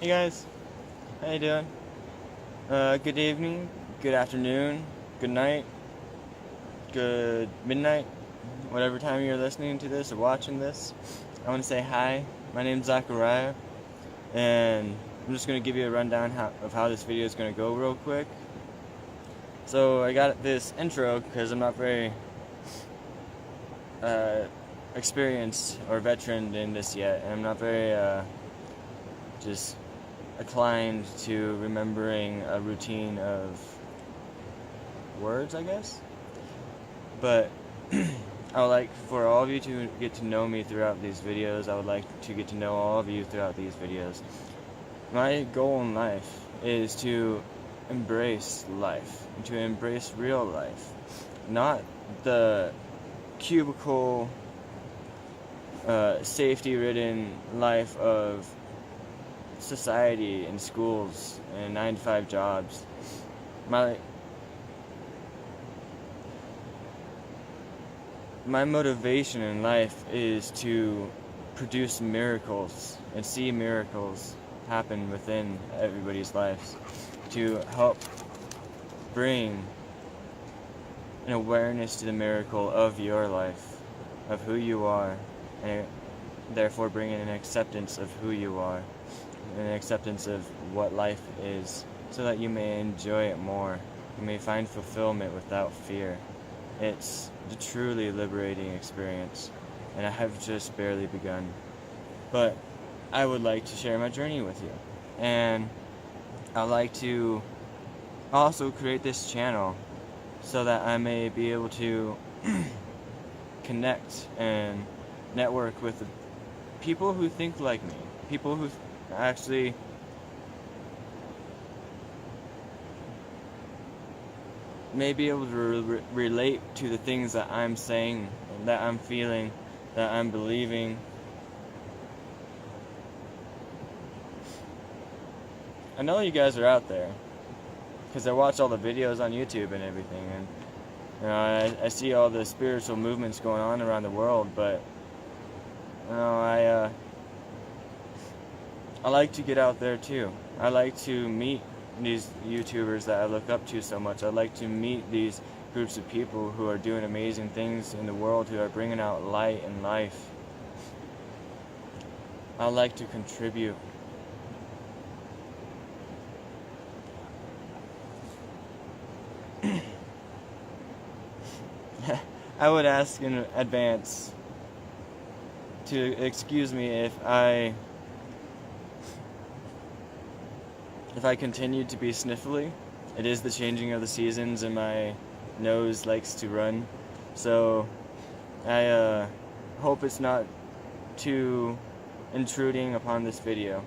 Hey guys, how you doing? Good evening, good afternoon, good night, good midnight, whatever time you're listening to this or watching this. I want to say hi. My name's Zachariah, and I'm just going to give you a rundown of how this video is going to go real quick. So I got this intro because I'm not very experienced or veteran in this yet, and I'm not very just inclined to remembering a routine of words, I guess. But I would like for all of you to get to know me throughout these videos. I would like to get to know all of you throughout these videos. My goal in life is to embrace life, and to embrace real life, not the cubicle, safety-ridden life of society and schools and 9-to-5 jobs. My motivation in life is to produce miracles and see miracles happen within everybody's lives, to help bring an awareness to the miracle of your life, of who you are, and therefore bring in an acceptance of who you are, and an acceptance of what life is, so that you may enjoy it more. You may find fulfillment without fear. It's a truly liberating experience, and I have just barely begun. But I would like to share my journey with you, and I'd like to also create this channel so that I may be able to connect and network with people who think like me, people who actually may be able to relate to the things that I'm saying, that I'm feeling, that I'm believing. I know you guys are out there, because I watch all the videos on YouTube and everything, and you know, I see all the spiritual movements going on around the world, but you know, I like to get out there too. I like to meet these YouTubers that I look up to so much. I like to meet these groups of people who are doing amazing things in the world, who are bringing out light and life. I like to contribute. I would ask in advance to excuse me if I continued to be sniffly. It is the changing of the seasons and my nose likes to run, so I hope it's not too intruding upon this video,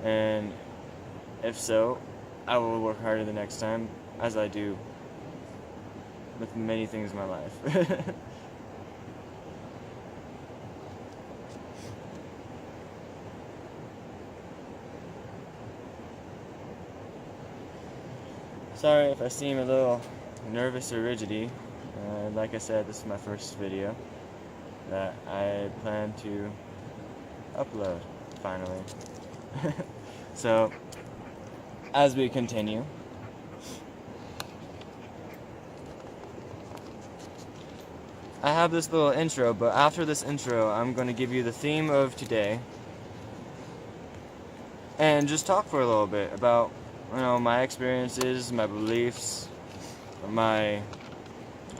and if so, I will work harder the next time, as I do with many things in my life. Sorry if I seem a little nervous or ridgety. Like I said, this is my first video that I plan to upload, finally. So, as we continue, I have this little intro, but after this intro, I'm going to give you the theme of today and just talk for a little bit about, you know, my experiences, my beliefs, my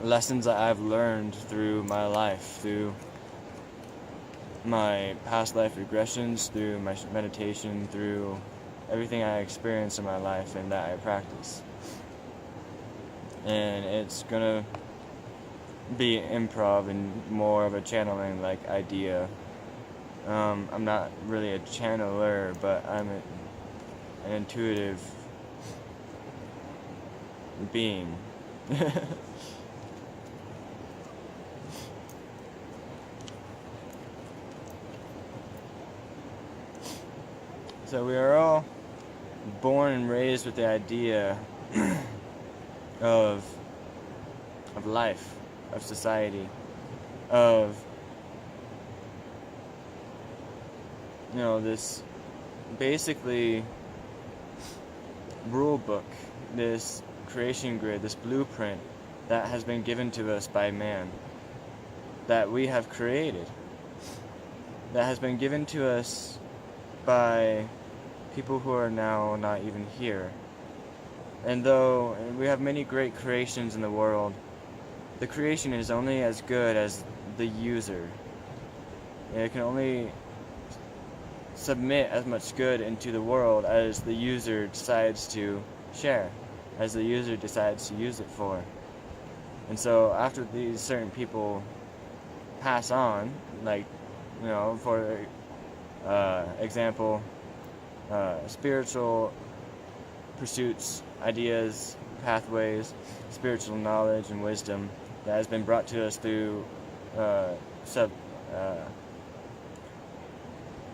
lessons that I've learned through my life, through my past life regressions, through my meditation, through everything I experience in my life and that I practice. And it's gonna be improv and more of a channeling like idea. I'm not really a channeler, but I'm an intuitive being. So we are all born and raised with the idea of life, of society, of, you know, this basically rule book, this creation grid, this blueprint that has been given to us by man, that we have created, that has been given to us by people who are now not even here. And though we have many great creations in the world, the creation is only as good as the user. It can only submit as much good into the world as the user decides to share, as the user decides to use it for. And so after these certain people pass on, like, for example, spiritual pursuits, ideas, pathways, spiritual knowledge and wisdom that has been brought to us through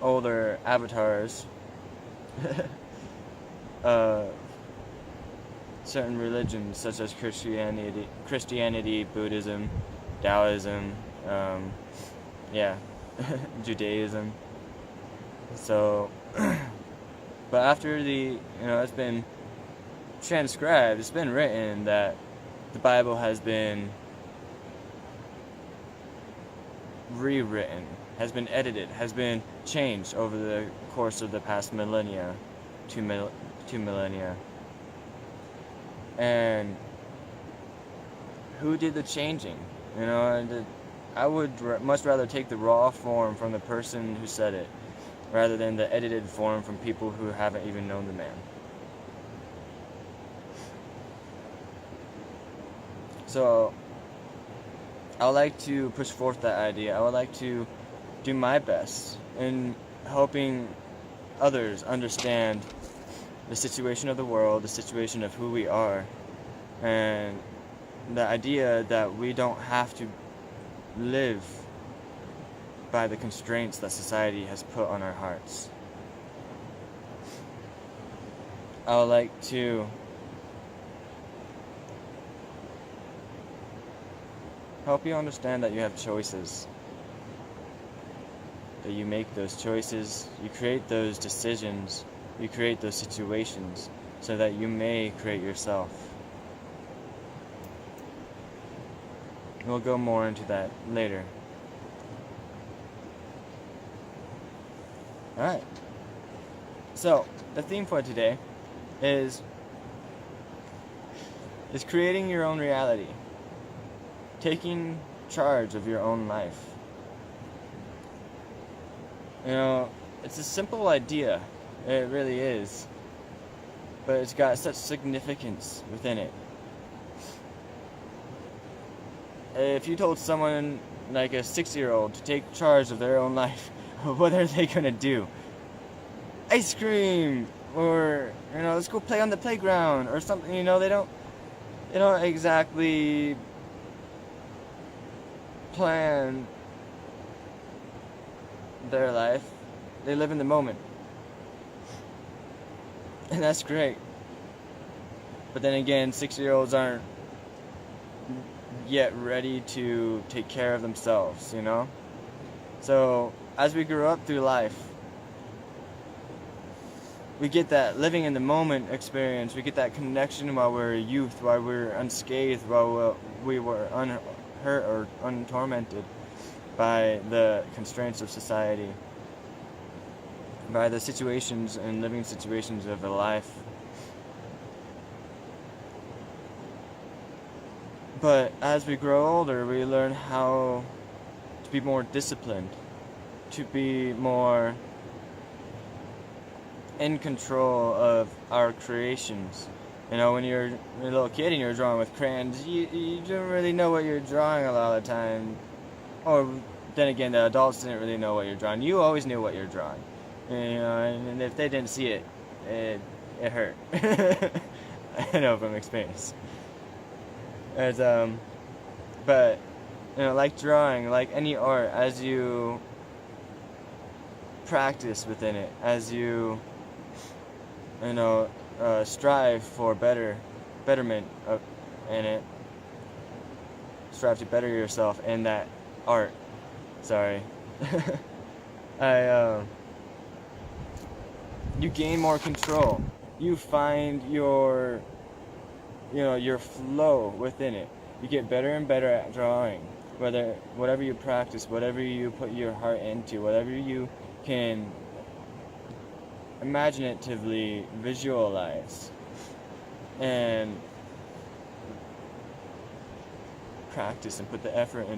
older avatars, certain religions such as Christianity, Buddhism, Taoism, Judaism. So, but after it's been transcribed, it's been written that the Bible has been rewritten, has been edited, has been changed over the course of the past millennia, two millennia. And who did the changing? I would much rather take the raw form from the person who said it, rather than the edited form from people who haven't even known the man. So, I would like to push forth that idea. I would like to do my best in helping others understand the situation of the world, the situation of who we are, and the idea that we don't have to live by the constraints that society has put on our hearts. I would like to help you understand that you have choices, that you make those choices, you create those decisions, you create those situations so that you may create yourself. We'll go more into that later. Alright. So, the theme for today is creating your own reality. Taking charge of your own life. It's a simple idea. It really is. But it's got such significance within it. If you told someone like a 6-year-old to take charge of their own life, what are they gonna do? Ice cream, or let's go play on the playground, or something. They don't exactly plan their life. They live in the moment, and that's great. But then again, 6-year-olds aren't yet ready to take care of themselves, So, as we grow up through life, we get that living in the moment experience. We get that connection while we're youth, while we're unscathed, while we were unhurt or untormented by the constraints of society, by the situations and living situations of a life. But as we grow older, we learn how to be more disciplined, to be more in control of our creations. When you're a little kid and you're drawing with crayons, you don't really know what you're drawing a lot of the time. Or then again, the adults didn't really know what you're drawing. You always knew what you're drawing. And if they didn't see it, it hurt. I know from experience. But like drawing, like any art, as you practice within it, as you strive for betterment in it, strive to better yourself in that art. Sorry. you gain more control. You find your flow within it. You get better and better at drawing. Whatever you practice, whatever you put your heart into, whatever you can imaginatively visualize and practice and put the effort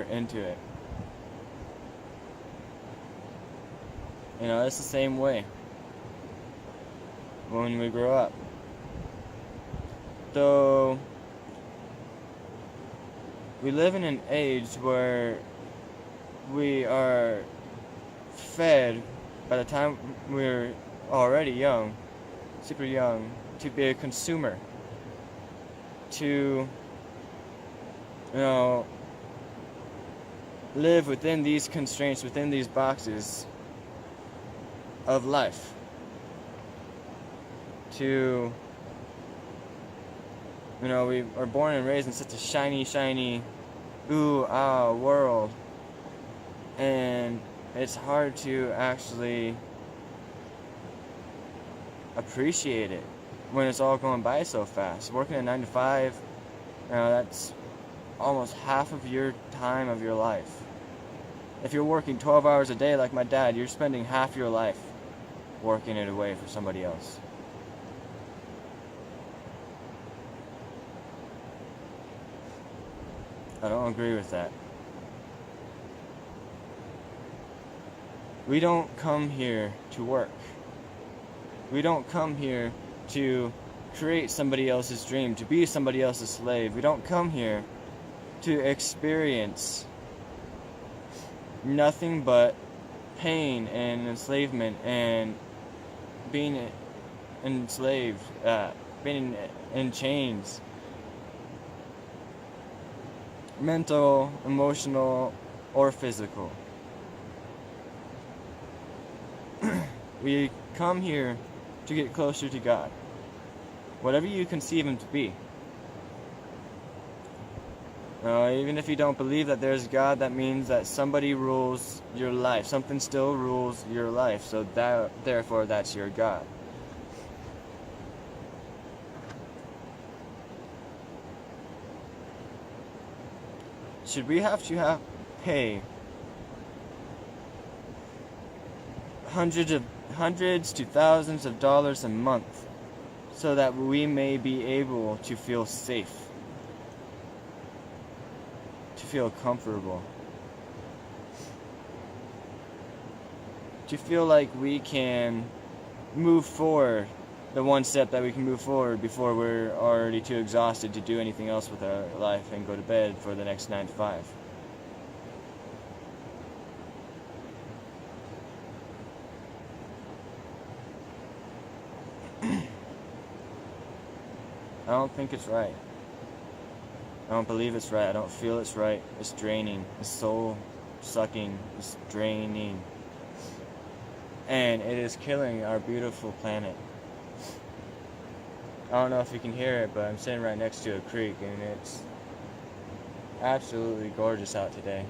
into it. It's the same way when we grow up. Though we live in an age where we are fed, by the time we're already young, super young, to be a consumer, to live within these constraints, within these boxes of life, to we are born and raised in such a shiny world, and it's hard to actually appreciate it when it's all going by so fast. Working a 9 to 5, that's almost half of your time of your life. If you're working 12 hours a day like my dad, you're spending half your life working it away for somebody else. I don't agree with that. We don't come here to work. We don't come here to create somebody else's dream, to be somebody else's slave. We don't come here to experience nothing but pain and enslavement and being enslaved, being in chains. Mental, emotional, or physical. We come here to get closer to God, whatever you conceive Him to be. Even if you don't believe that there's God, that means that somebody rules your life. Something still rules your life, so therefore that's your God. Should we have to pay hundreds to thousands of dollars a month so that we may be able to feel safe, to feel comfortable, to feel like we can move forward, the one step that we can move forward before we're already too exhausted to do anything else with our life and go to bed for the next 9 to 5. I don't think it's right. I don't believe it's right. I don't feel it's right. It's draining. It's soul sucking. It's draining. And it is killing our beautiful planet. I don't know if you can hear it, but I'm sitting right next to a creek, and it's absolutely gorgeous out today.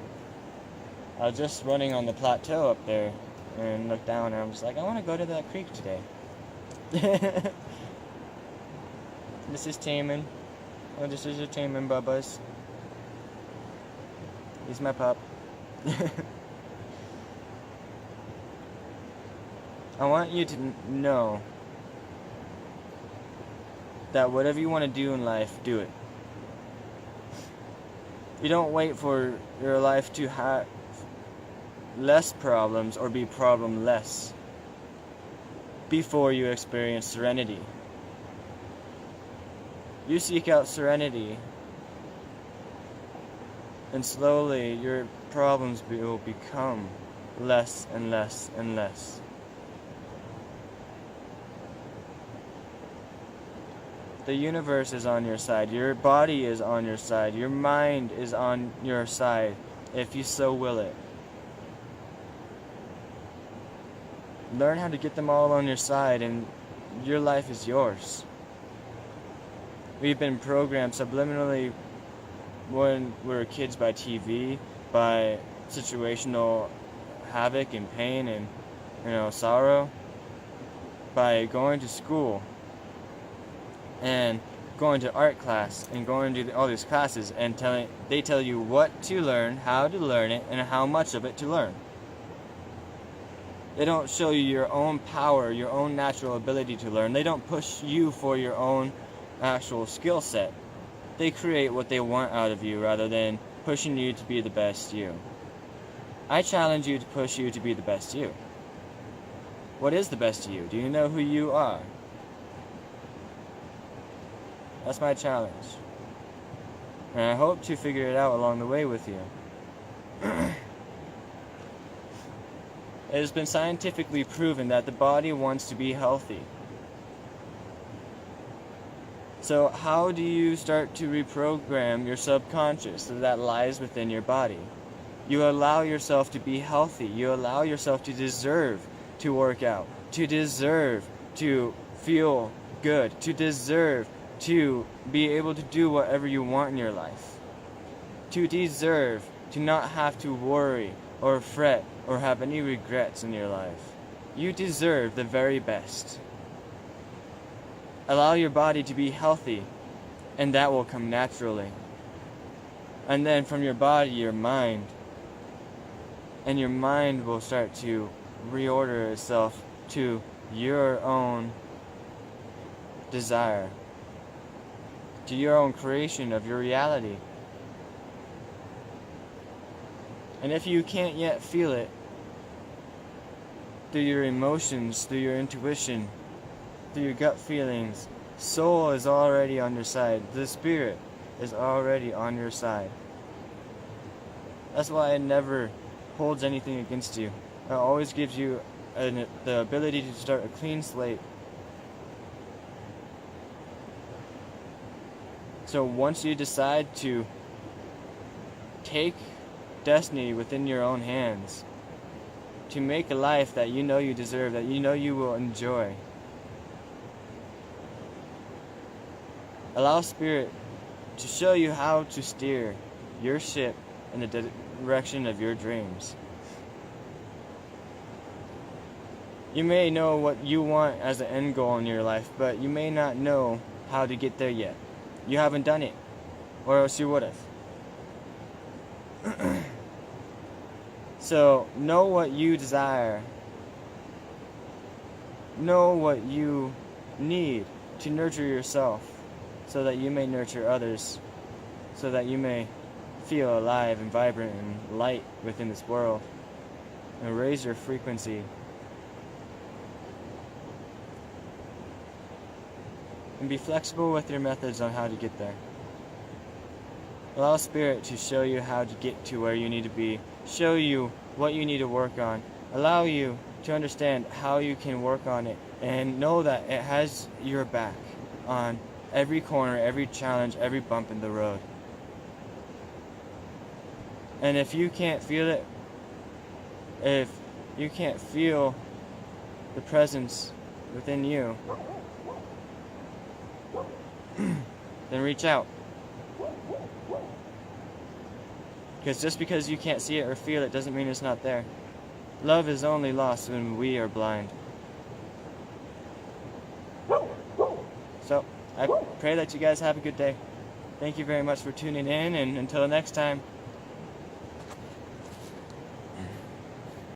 I was just running on the plateau up there and looked down, and I'm just like, I want to go to that creek today. This is Taman. Oh, this is a Taman, Bubbas. He's my pup. I want you to know that whatever you want to do in life, do it. You don't wait for your life to have less problems or be problemless before you experience serenity. You seek out serenity, and slowly your problems will become less and less and less. The universe is on your side. Your body is on your side. Your mind is on your side, if you so will it. Learn how to get them all on your side, and your life is yours. We've been programmed subliminally when we were kids by TV, by situational havoc and pain sorrow by going to school and going to art class and going to all these classes and they tell you what to learn, how to learn it, and how much of it to learn. They don't show you your own power, your own natural ability to learn. They don't push you for your own actual skill set. They create what they want out of you rather than pushing you to be the best you. I challenge you to push you to be the best you. What is the best you? Do you know who you are? That's my challenge. And I hope to figure it out along the way with you. It has been scientifically proven that the body wants to be healthy. So how do you start to reprogram your subconscious that lies within your body? You allow yourself to be healthy. You allow yourself to deserve to work out, to deserve to feel good, to deserve to be able to do whatever you want in your life, to deserve to not have to worry or fret or have any regrets in your life. You deserve the very best. Allow your body to be healthy, and that will come naturally. And then from your body, your mind, and your mind will start to reorder itself to your own desire, to your own creation of your reality. And if you can't yet feel it, through your emotions, through your intuition, through your gut feelings, soul is already on your side. The spirit is already on your side. That's why it never holds anything against you. It always gives you the ability to start a clean slate. So once you decide to take destiny within your own hands, to make a life that you know you deserve, that you know you will enjoy, allow Spirit to show you how to steer your ship in the direction of your dreams. You may know what you want as an end goal in your life, but you may not know how to get there yet. You haven't done it, or else you would have. So, know what you desire. Know what you need to nurture yourself, so that you may nurture others, so that you may feel alive and vibrant and light within this world, and raise your frequency. And be flexible with your methods on how to get there. Allow Spirit to show you how to get to where you need to be, show you what you need to work on, allow you to understand how you can work on it, and know that it has your back on every corner, every challenge, every bump in the road. And if you can't feel it, if you can't feel the presence within you, then reach out. Because just because you can't see it or feel it doesn't mean it's not there. Love is only lost when we are blind. So, I pray that you guys have a good day. Thank you very much for tuning in, and until next time,